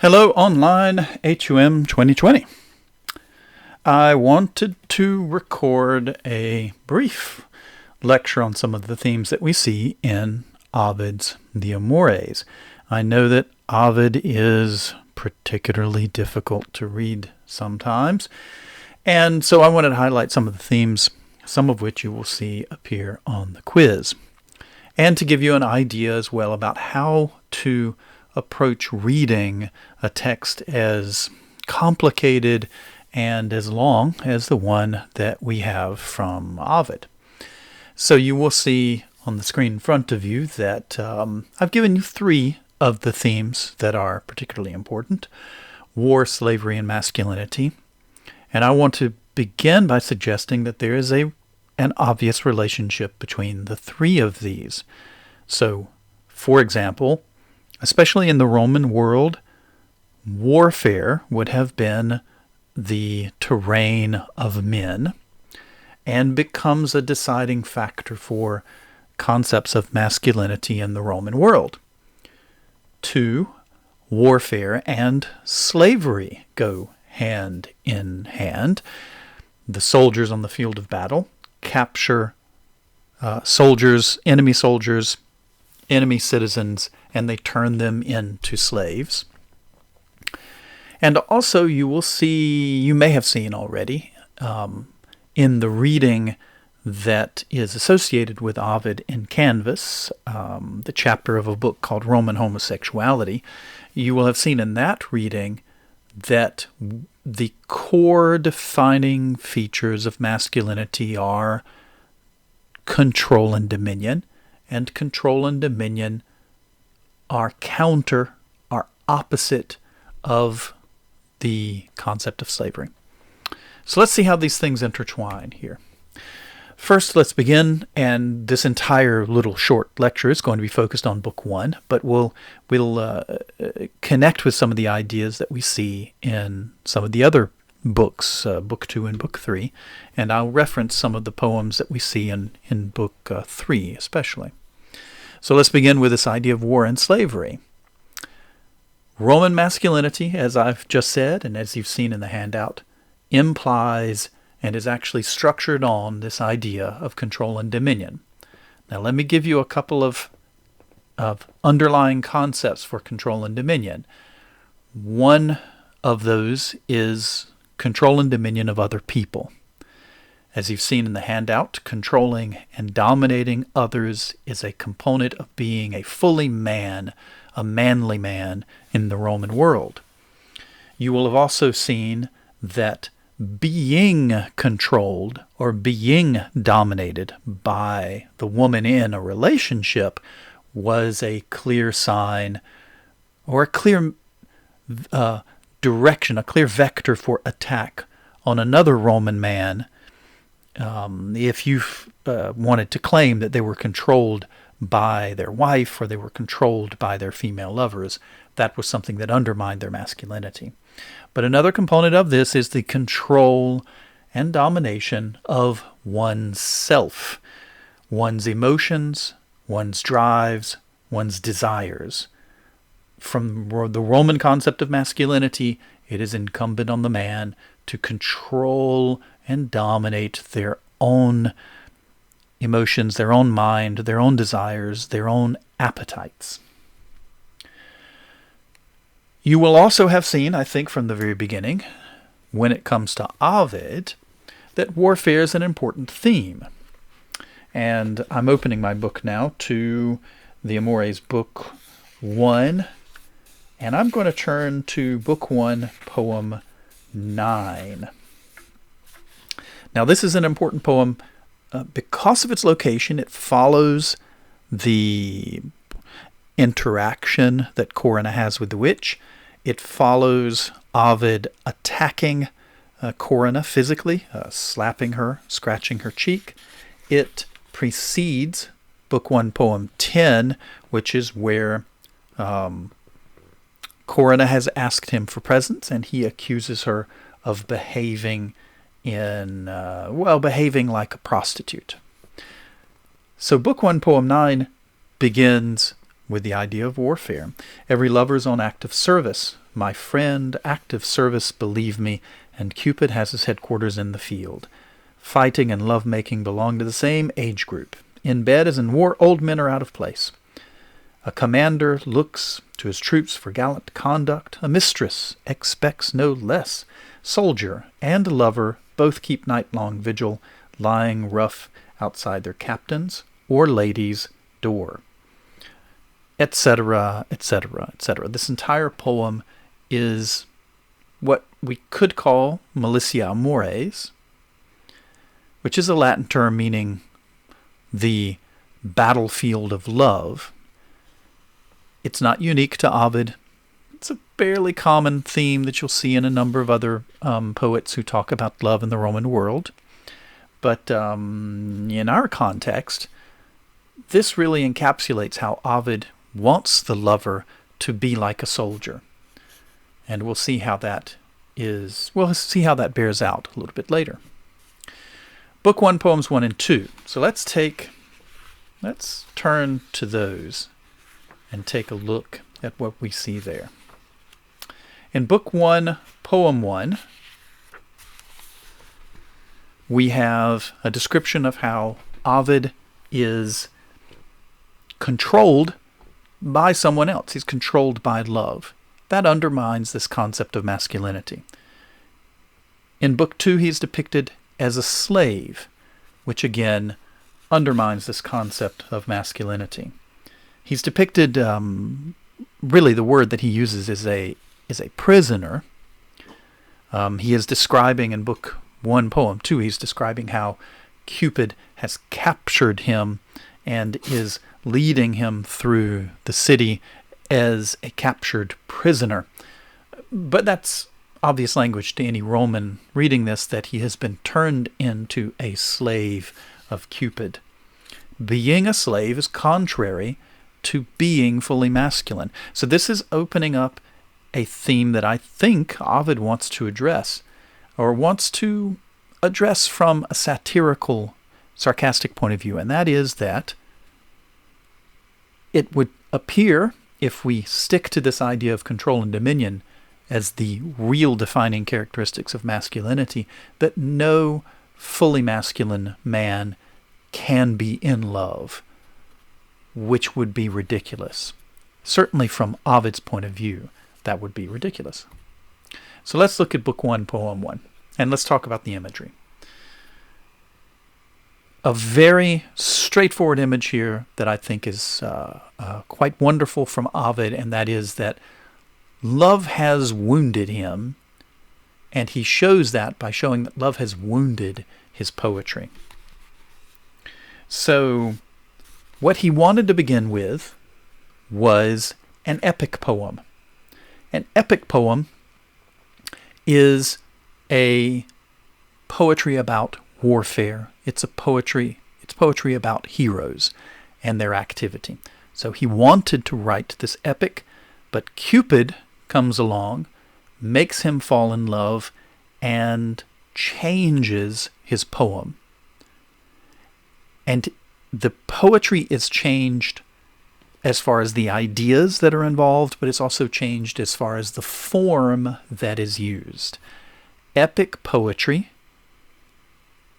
Hello online HUM 2020. I wanted to record a brief lecture on some of the themes that we see in Ovid's The Amores. I know that Ovid is particularly difficult to read sometimes, and so I wanted to highlight some of the themes, some of which you will see appear on the quiz, and to give you an idea as well about how to approach reading a text as complicated and as long as the one that we have from Ovid. So you will see on the screen in front of you that I've given you three of the themes that are particularly important: war, slavery, and masculinity. And I want to begin by suggesting that there is an obvious relationship between the three of these. So, for example, especially in the Roman world, warfare would have been the terrain of men and becomes a deciding factor for concepts of masculinity in the Roman world. 2, warfare and slavery go hand in hand. The soldiers on the field of battle capture enemy soldiers, enemy citizens, and they turn them into slaves. And also you may have seen already in the reading that is associated with Ovid in Canvas, the chapter of a book called Roman Homosexuality, you will have seen in that reading that the core defining features of masculinity are control and dominion, and control and dominion are opposite of the concept of slavery. So let's see how these things intertwine here. First, let's begin, and this entire little short lecture is going to be focused on Book 1, but we'll connect with some of the ideas that we see in some of the other books, Book 2 and Book 3, and I'll reference some of the poems that we see in Book 3 especially. So let's begin with this idea of war and slavery. Roman masculinity, as I've just said, and as you've seen in the handout, implies and is actually structured on this idea of control and dominion. Now let me give you a couple of underlying concepts for control and dominion. One of those is control and dominion of other people. As you've seen in the handout, controlling and dominating others is a component of being a fully man, a manly man in the Roman world. You will have also seen that being controlled or being dominated by the woman in a relationship was a clear sign or a clear direction, a clear vector for attack on another Roman man. If you wanted to claim that they were controlled by their wife or they were controlled by their female lovers, that was something that undermined their masculinity. But another component of this is the control and domination of oneself, one's emotions, one's drives, one's desires. From the Roman concept of masculinity, it is incumbent on the man to control and dominate their own emotions, their own mind, their own desires, their own appetites. You will also have seen, I think from the very beginning, when it comes to Ovid, that warfare is an important theme. And I'm opening my book now to the Amores Book 1, and I'm going to turn to Book 1, Poem 9. Now this is an important poem because of its location. It follows the interaction that Corinna has with the witch. It follows Ovid attacking Corinna physically, slapping her, scratching her cheek. It precedes Book 1, Poem 10, which is where Corinna has asked him for presents, and he accuses her of behaving like a prostitute. So Book 1, Poem 9 begins with the idea of warfare. Every lover is on active service my friend, active service, believe me, and Cupid has his headquarters in the field. Fighting and love-making belong to the same age group. In bed as in war, old men are out of place. A commander looks to his troops for gallant conduct. A mistress expects no less. Soldier and lover both keep night-long vigil, lying rough outside their captain's or lady's door, etc., etc., etc. This entire poem is what we could call Militia Amores, which is a Latin term meaning the battlefield of love. It's not unique to Ovid. It's a fairly common theme that you'll see in a number of other poets who talk about love in the Roman world. But in our context, this really encapsulates how Ovid wants the lover to be like a soldier. And we'll see how that bears out a little bit later. Book 1, Poems 1 and 2. So let's turn to those and take a look at what we see there. In Book 1, Poem 1, we have a description of how Ovid is controlled by someone else. He's controlled by love. That undermines this concept of masculinity. In Book 2, he's depicted as a slave, which again undermines this concept of masculinity. He's depicted, really the word that he uses is a prisoner. He is describing in Book 1, Poem 2, he's describing how Cupid has captured him and is leading him through the city as a captured prisoner. But that's obvious language to any Roman reading this, that he has been turned into a slave of Cupid. Being a slave is contrary to being fully masculine. So this is opening up a theme that I think Ovid wants to address, or wants to address from a satirical, sarcastic point of view, and that is that it would appear, if we stick to this idea of control and dominion as the real defining characteristics of masculinity, that no fully masculine man can be in love, which would be ridiculous. Certainly from Ovid's point of view, that would be ridiculous. So let's look at Book 1, Poem 1, and let's talk about the imagery. A very straightforward image here that I think is quite wonderful from Ovid, and that is that love has wounded him, and he shows that by showing that love has wounded his poetry. So what he wanted to begin with was an epic poem. An epic poem is a poetry about warfare. It's poetry about heroes and their activity. So he wanted to write this epic, but Cupid comes along, makes him fall in love, and changes his poem. And the poetry is changed as far as the ideas that are involved, but it's also changed as far as the form that is used. Epic poetry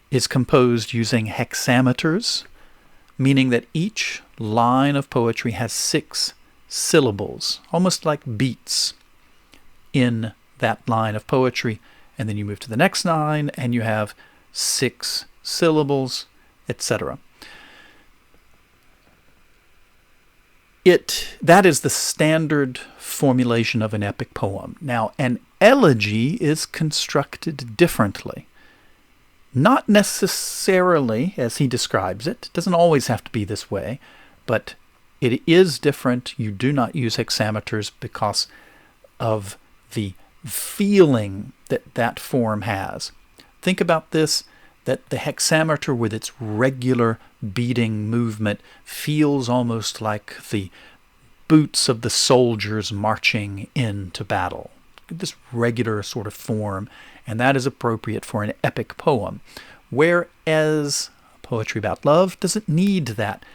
is composed using hexameters, meaning that each line of poetry has 6 syllables, almost like beats in that line of poetry. And then you move to the next line and you have 6 syllables, etc. That is the standard formulation of an epic poem. Now, an elegy is constructed differently. Not necessarily as he describes it. It doesn't always have to be this way, but it is different. You do not use hexameters because of the feeling that that form has. Think about this, that the hexameter with its regular beating movement feels almost like the boots of the soldiers marching into battle. This regular sort of form, and that is appropriate for an epic poem. Whereas poetry about love doesn't need that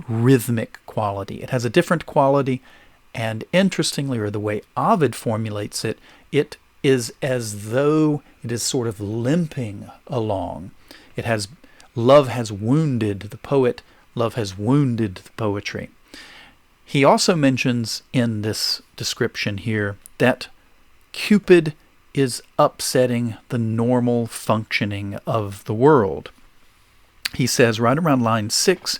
rhythmic quality. It has a different quality, And interestingly, or the way Ovid formulates it, it is as though it is sort of limping along. Love has wounded the poet, love has wounded the poetry. He also mentions in this description here that Cupid is upsetting the normal functioning of the world. He says right around line 6,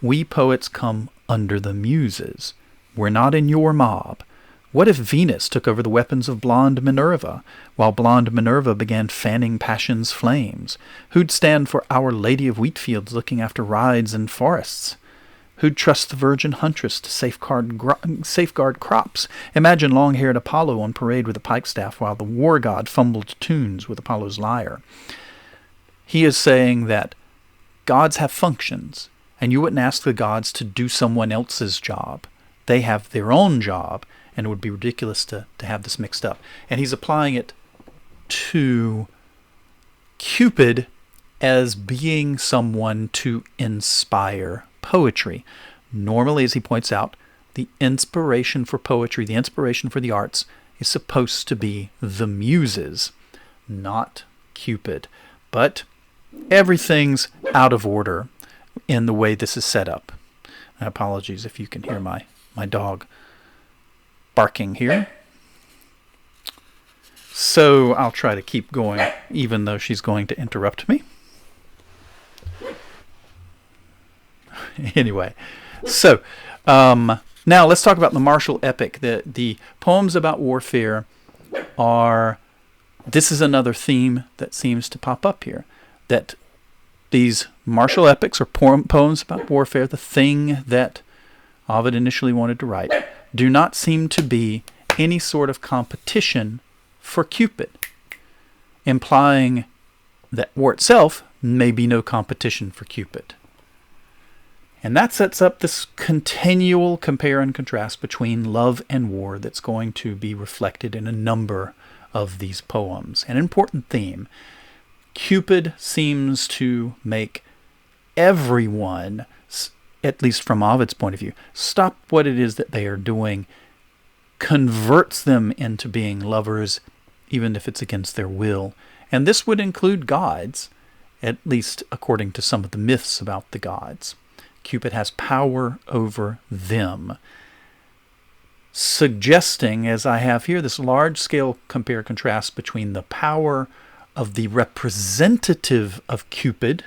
we poets come under the muses. We're not in your mob. What if Venus took over the weapons of blonde Minerva, while blonde Minerva began fanning passion's flames? Who'd stand for Our Lady of Wheatfields looking after rides and forests? Who'd trust the virgin huntress to safeguard crops? Imagine long-haired Apollo on parade with a pikestaff while the war god fumbled tunes with Apollo's lyre. He is saying that gods have functions, and you wouldn't ask the gods to do someone else's job. They have their own job, and it would be ridiculous to have this mixed up. And he's applying it to Cupid as being someone to inspire poetry. Normally, as he points out, the inspiration for poetry, the inspiration for the arts, is supposed to be the muses, not Cupid. But everything's out of order in the way this is set up. Apologies if you can hear my dog barking here. So I'll try to keep going, even though she's going to interrupt me. Anyway, so now let's talk about the martial epic. The poems about warfare are, this is another theme that seems to pop up here, that these martial epics or poems about warfare, the thing that Ovid initially wanted to write, do not seem to be any sort of competition for Cupid, implying that war itself may be no competition for Cupid. And that sets up this continual compare and contrast between love and war that's going to be reflected in a number of these poems. An important theme. Cupid seems to make everyone, at least from Ovid's point of view, stop what it is that they are doing, converts them into being lovers, even if it's against their will. And this would include gods, at least according to some of the myths about the gods. Cupid has power over them, suggesting, as I have here, this large-scale compare-contrast between the power of the representative of Cupid.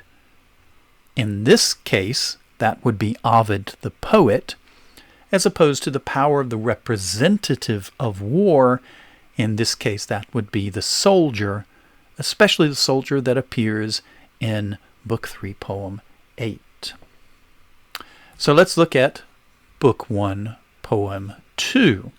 In this case, that would be Ovid the poet, as opposed to the power of the representative of war. In this case, that would be the soldier, especially the soldier that appears in Book 3, Poem 8. So let's look at Book 1, Poem 2.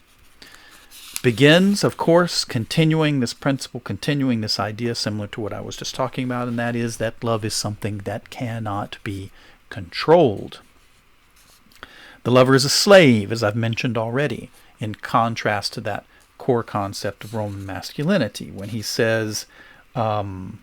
Begins, of course, continuing this principle, continuing this idea similar to what I was just talking about, and that is that love is something that cannot be controlled. The lover is a slave, as I've mentioned already, in contrast to that core concept of Roman masculinity, when he says, so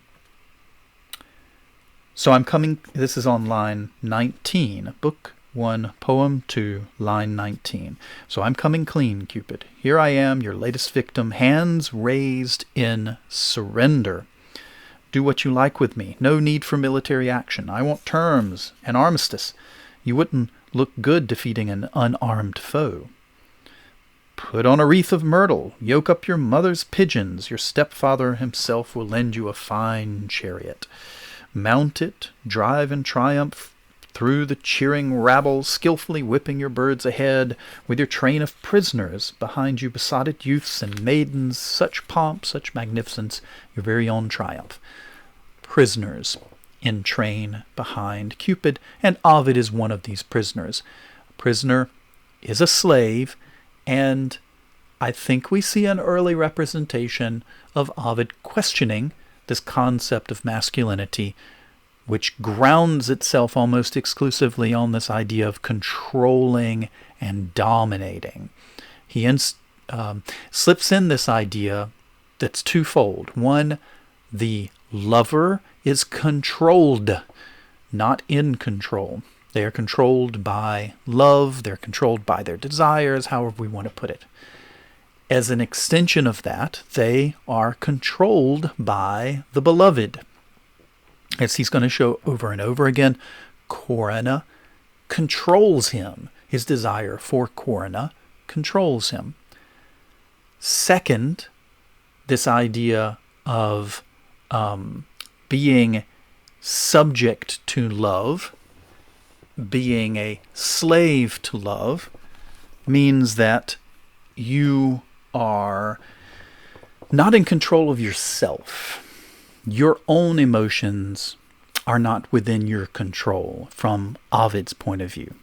I'm coming, this is on line 19, Book 1, Poem 2, line 19. So I'm coming clean, Cupid. Here I am, your latest victim, hands raised in surrender. Do what you like with me. No need for military action. I want terms, an armistice. You wouldn't look good defeating an unarmed foe. Put on a wreath of myrtle. Yoke up your mother's pigeons. Your stepfather himself will lend you a fine chariot. Mount it, drive in triumph through the cheering rabble, skillfully whipping your birds ahead, with your train of prisoners behind you, besotted youths and maidens, such pomp, such magnificence, your very own triumph. Prisoners in train behind Cupid, and Ovid is one of these prisoners. A prisoner is a slave, and I think we see an early representation of Ovid questioning this concept of masculinity, which grounds itself almost exclusively on this idea of controlling and dominating. He slips in this idea that's twofold. One, the lover is controlled, not in control. They are controlled by love. They're controlled by their desires, however we want to put it. As an extension of that, they are controlled by the beloved. As he's going to show over and over again, Corinna controls him. His desire for Corinna controls him. Second, this idea of being subject to love, being a slave to love, means that you are not in control of yourself. Your own emotions are not within your control from Ovid's point of view.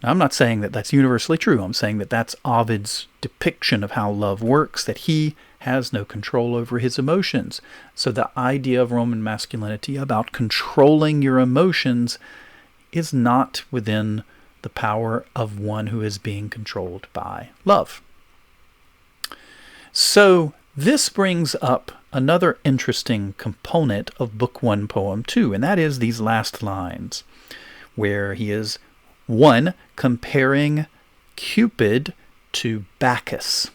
Now, I'm not saying that that's universally true. I'm saying that that's Ovid's depiction of how love works, that he has no control over his emotions. So the idea of Roman masculinity about controlling your emotions is not within the power of one who is being controlled by love. So this brings up another interesting component of Book 1, Poem 2, and that is these last lines, where he is, 1, comparing Cupid to Bacchus.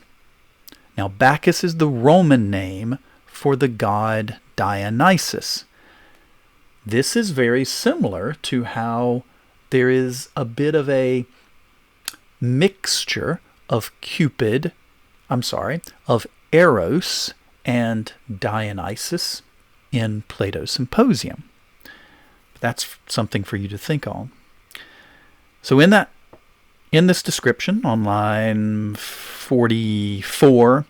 Now, Bacchus is the Roman name for the god Dionysus. This is very similar to how there is a bit of a mixture of of Eros and Dionysus in Plato's Symposium. That's something for you to think on. So in this description on line 44,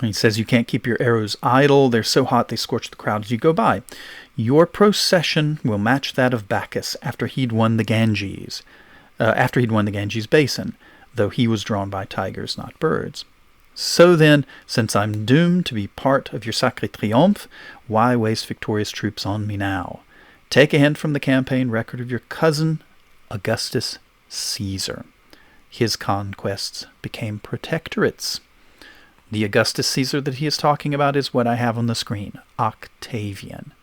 he says, you can't keep your arrows idle. They're so hot they scorch the crowd as you go by. Your procession will match that of Bacchus after he'd won the Ganges basin, though he was drawn by tigers, not birds. So then, since I'm doomed to be part of your Sacré Triomphe, why waste victorious troops on me now? Take a hint from the campaign record of your cousin, Augustus Caesar. His conquests became protectorates. The Augustus Caesar that he is talking about is what I have on the screen, Octavian.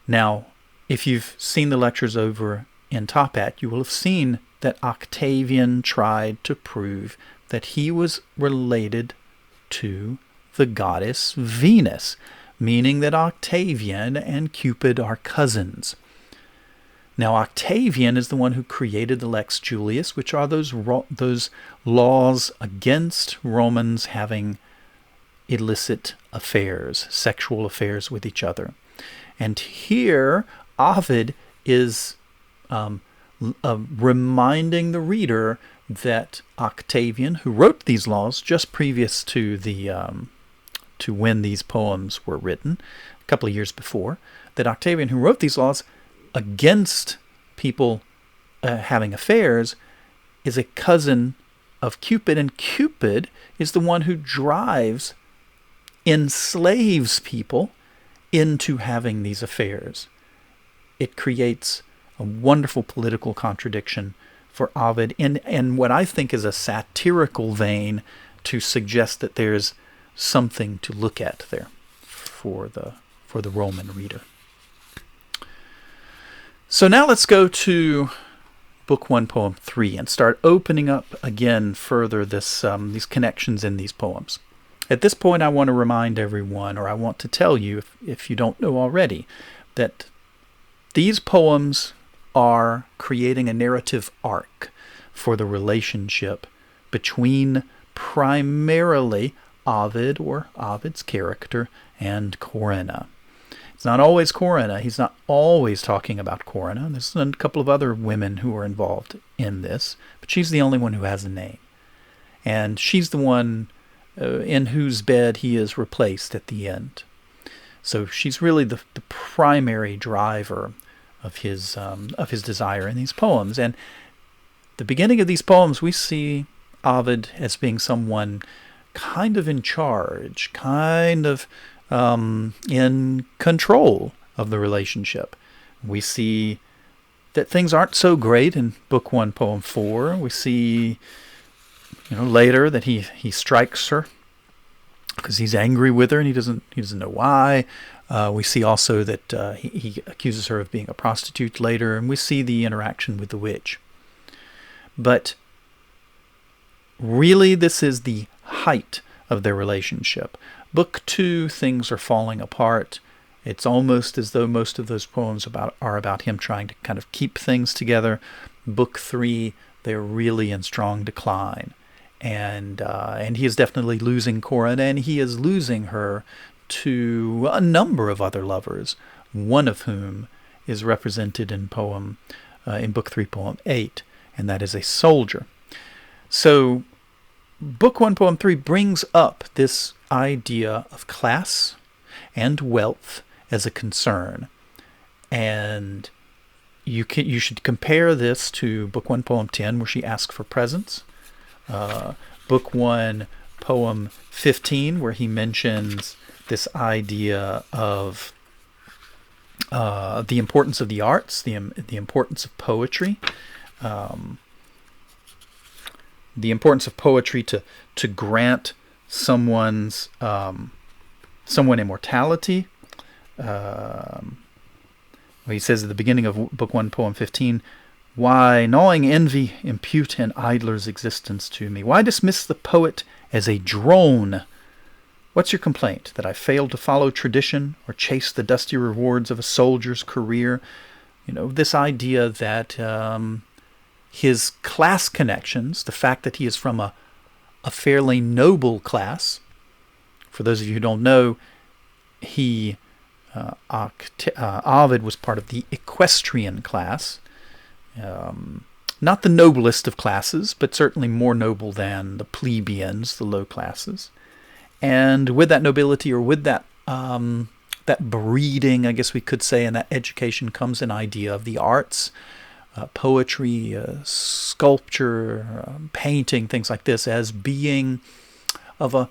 Now, if you've seen the lectures over in Top Hat, you will have seen that Octavian tried to prove that he was related to the goddess Venus, meaning that Octavian and Cupid are cousins. Now, Octavian is the one who created the Lex Julius, which are those laws against Romans having illicit affairs, sexual affairs with each other. And here, Ovid is reminding the reader that Octavian, who wrote these laws just previous to to when these poems were written, a couple of years before, that Octavian, who wrote these laws against people having affairs, is a cousin of Cupid, and Cupid is the one who enslaves people into having these affairs. It creates a wonderful political contradiction for Ovid in what I think is a satirical vein to suggest that there's something to look at there for the Roman reader. So now let's go to Book 1, Poem 3 and start opening up again further these connections in these poems. At this point, I want to remind everyone, or I want to tell you, if you don't know already, that these poems are creating a narrative arc for the relationship between primarily Ovid, or Ovid's character, and Corinna. It's not always Corinna. He's not always talking about Corinna. There's a couple of other women who are involved in this, but she's the only one who has a name. And she's the one in whose bed he is replaced at the end. So she's really the primary driver of his desire in these poems. And the beginning of these poems, we see Ovid as being someone kind of in charge, kind of in control of the relationship. We see that things aren't so great in Book 1, Poem 4. We see, later that he strikes her because he's angry with her and he doesn't know why. We see also that he accuses her of being a prostitute later, and we see the interaction with the witch. But really, this is the height of their relationship. Book 2, things are falling apart. It's almost as though most of those poems are about him trying to kind of keep things together. Book 3, they're really in strong decline. And he is definitely losing Corin, and he is losing her to a number of other lovers, one of whom is represented in Book 3, Poem 8, and that is a soldier. So Book 1, Poem 3 brings up this idea of class and wealth as a concern. And you should compare this to Book 1, Poem 10, where she asks for presents. Book 1, Poem 15, where he mentions this idea of the importance of the arts, the importance of poetry, the importance of poetry to grant someone immortality. He says at the beginning of Book 1, Poem 15, "Why, gnawing envy, impute an idler's existence to me? Why dismiss the poet as a drone? What's your complaint? That I failed to follow tradition or chase the dusty rewards of a soldier's career?" This idea that his class connections, the fact that he is from a fairly noble class. For those of you who don't know, Ovid was part of the equestrian class. Not the noblest of classes, but certainly more noble than the plebeians, the low classes. And with that nobility, or with that breeding, I guess we could say, and that education, comes an idea of the arts, poetry, sculpture, painting, things like this, as being of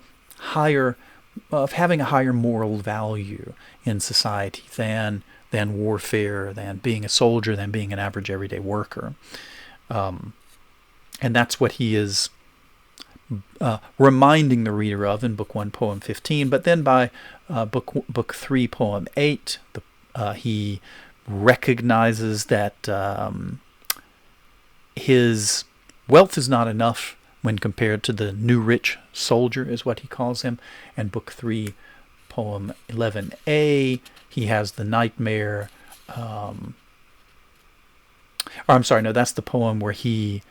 having a higher moral value in society than warfare, than being a soldier, than being an average everyday worker. And that's what he is reminding the reader of in Book 1, Poem 15. But then by Book 3, Poem 8, he recognizes that his wealth is not enough when compared to the new rich soldier, is what he calls him. And Book 3, Poem 11a, he has the nightmare. That's the poem where he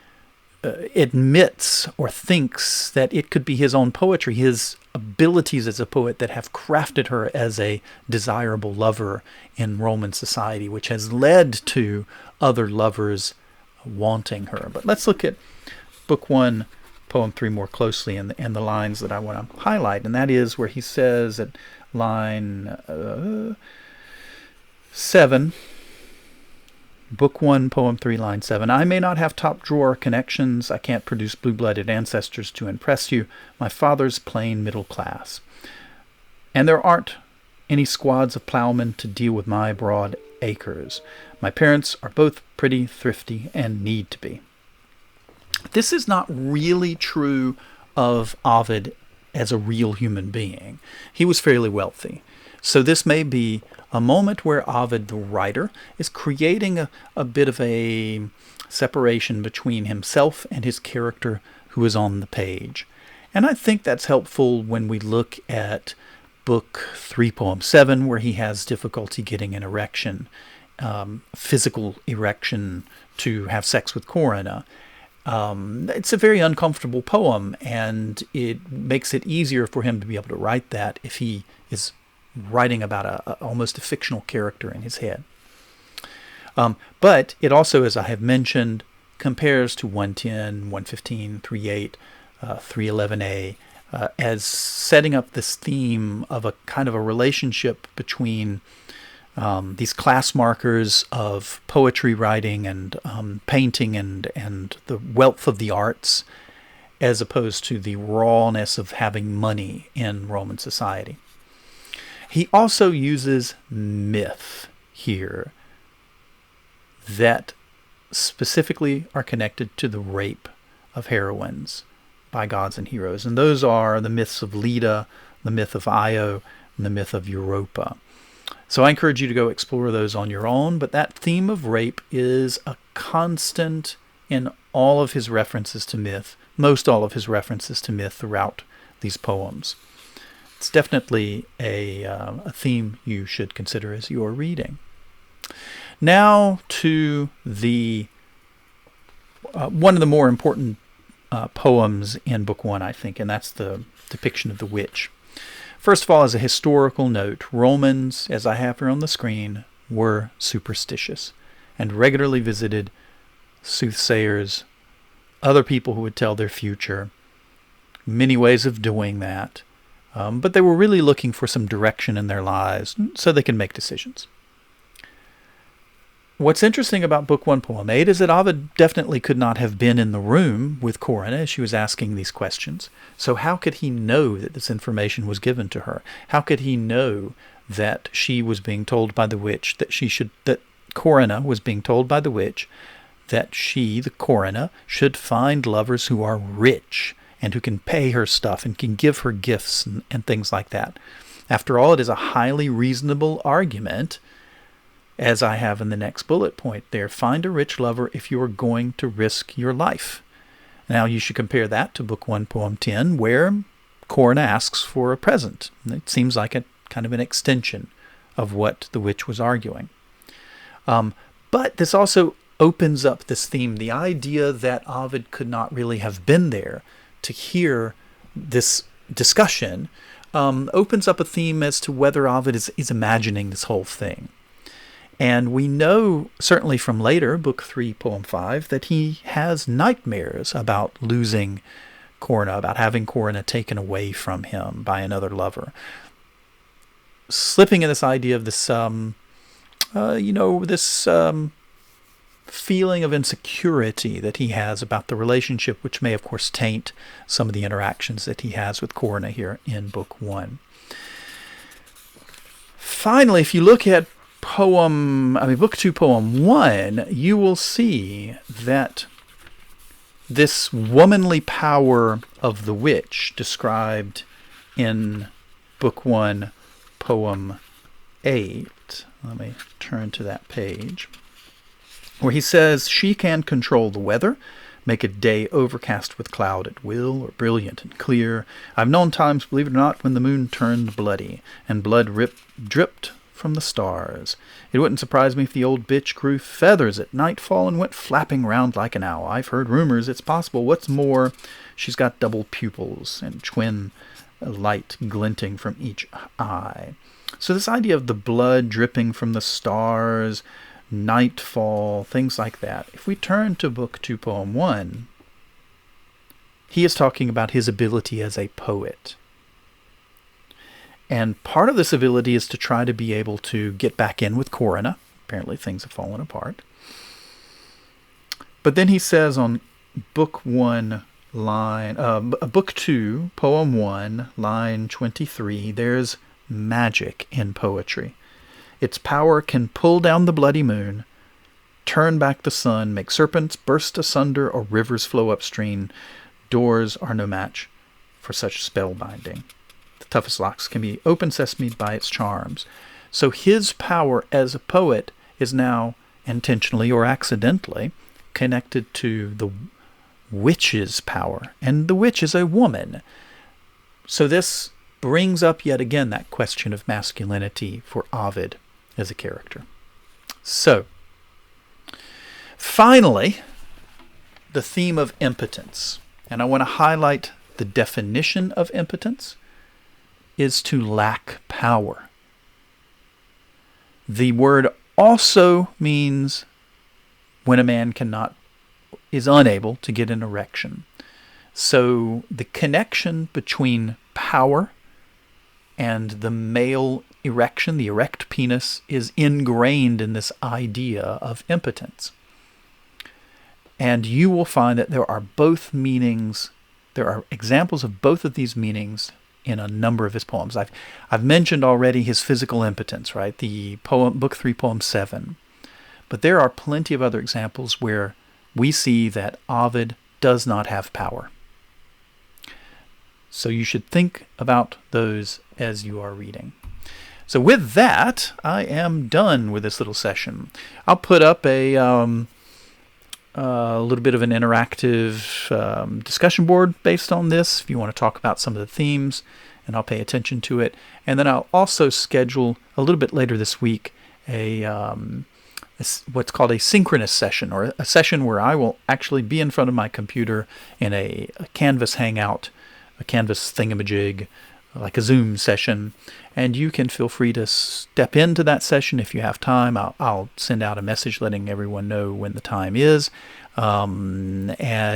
admits or thinks that it could be his own poetry, his abilities as a poet, that have crafted her as a desirable lover in Roman society, which has led to other lovers wanting her. But let's look at Book 1, Poem 3 more closely, and the lines that I want to highlight. And that is where he says at line 7, Book 1, Poem 3, line 7, "I may not have top-drawer connections. I can't produce blue-blooded ancestors to impress you. My father's plain middle class. And there aren't any squads of plowmen to deal with my broad acres. My parents are both pretty thrifty and need to be." This is not really true of Ovid as a real human being. He was fairly wealthy. So this may be a moment where Ovid, the writer, is creating a bit of a separation between himself and his character who is on the page. And I think that's helpful when we look at Book 3, Poem 7, where he has difficulty getting an erection, physical erection, to have sex with Corinna. It's a very uncomfortable poem, and it makes it easier for him to be able to write that if he is writing about almost a fictional character in his head. But it also, as I have mentioned, compares to 110, 115, 38, 311a, as setting up this theme of a kind of a relationship between these class markers of poetry writing and painting and the wealth of the arts, as opposed to the rawness of having money in Roman society. He also uses myth here that specifically are connected to the rape of heroines by gods and heroes. And those are the myths of Leda, the myth of Io, and the myth of Europa. So I encourage you to go explore those on your own, but that theme of rape is a constant in all of his references to myth, most all of his references to myth throughout these poems. It's definitely a theme you should consider as you're reading. Now to the one of the more important poems in Book 1, I think, and that's the depiction of the witch. First of all, as a historical note, Romans, as I have here on the screen, were superstitious and regularly visited soothsayers, other people who would tell their future, many ways of doing that. But they were really looking for some direction in their lives so they can make decisions. What's interesting about Book 1, Poem 8 is that Ovid definitely could not have been in the room with Corinna as she was asking these questions. So how could he know that this information was given to her? How could he know that she was being told by the witch that Corinna was being told by the witch that she, the Corinna, should find lovers who are rich and who can pay her stuff and can give her gifts and things like that? After all, it is a highly reasonable argument, as I have in the next bullet point there. Find a rich lover if you are going to risk your life. Now you should compare that to Book 1, Poem 10, where Corinna asks for a present. It seems like a kind of an extension of what the witch was arguing. But this also opens up this theme, the idea that Ovid could not really have been there to hear this discussion, opens up a theme as to whether Ovid is imagining this whole thing. And we know, certainly from later, Book 3, Poem 5, that he has nightmares about losing Corinna, about having Corinna taken away from him by another lover. Slipping in this idea of this, feeling of insecurity that he has about the relationship, which may, of course, taint some of the interactions that he has with Corinna here in Book 1. Finally, if you look at Book 2, Poem 1, you will see that this womanly power of the witch described in Book 1, Poem 8, let me turn to that page, where he says, she can control the weather, make a day overcast with cloud at will, or brilliant and clear. I've known times, believe it or not, when the moon turned bloody, and blood dripped from the stars. It wouldn't surprise me if the old bitch grew feathers at nightfall and went flapping round like an owl. I've heard rumors it's possible. What's more, she's got double pupils and twin light glinting from each eye. So this idea of the blood dripping from the stars, nightfall, things like that. If we turn to Book 2, Poem 1, he is talking about his ability as a poet. And part of this ability is to try to be able to get back in with Corinna. Apparently things have fallen apart. But then he says on Book 2, Poem 1, line 23, there's magic in poetry. Its power can pull down the bloody moon, turn back the sun, make serpents burst asunder, or rivers flow upstream. Doors are no match for such spellbinding. The toughest locks can be open sesame by its charms. So his power as a poet is now intentionally or accidentally connected to the witch's power. And the witch is a woman. So this brings up yet again that question of masculinity for Ovid as a character. So, finally, the theme of impotence. And I want to highlight the definition of impotence is to lack power. The word also means when a man is unable to get an erection. So the connection between power and the male erection, the erect penis, is ingrained in this idea of impotence. And you will find that there are both meanings, there are examples of both of these meanings in a number of his poems. I've mentioned already his physical impotence, right? The poem, Book 3, Poem 7. But there are plenty of other examples where we see that Ovid does not have power. So you should think about those as you are reading. So with that, I am done with this little session. I'll put up a little bit of an interactive discussion board based on this if you want to talk about some of the themes, and I'll pay attention to it. And then I'll also schedule a little bit later this week what's called a synchronous session, or a session where I will actually be in front of my computer in a Canvas hangout, a Canvas thingamajig, like a Zoom session, and you can feel free to step into that session if you have time. I'll send out a message letting everyone know when the time is, and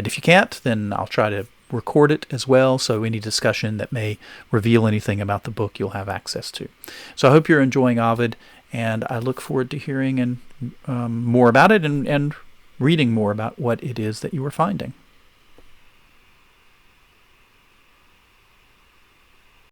if you can't, then I'll try to record it as well, so any discussion that may reveal anything about the book you'll have access to. So I hope you're enjoying Ovid, and I look forward to hearing more about it and reading more about what it is that you are finding.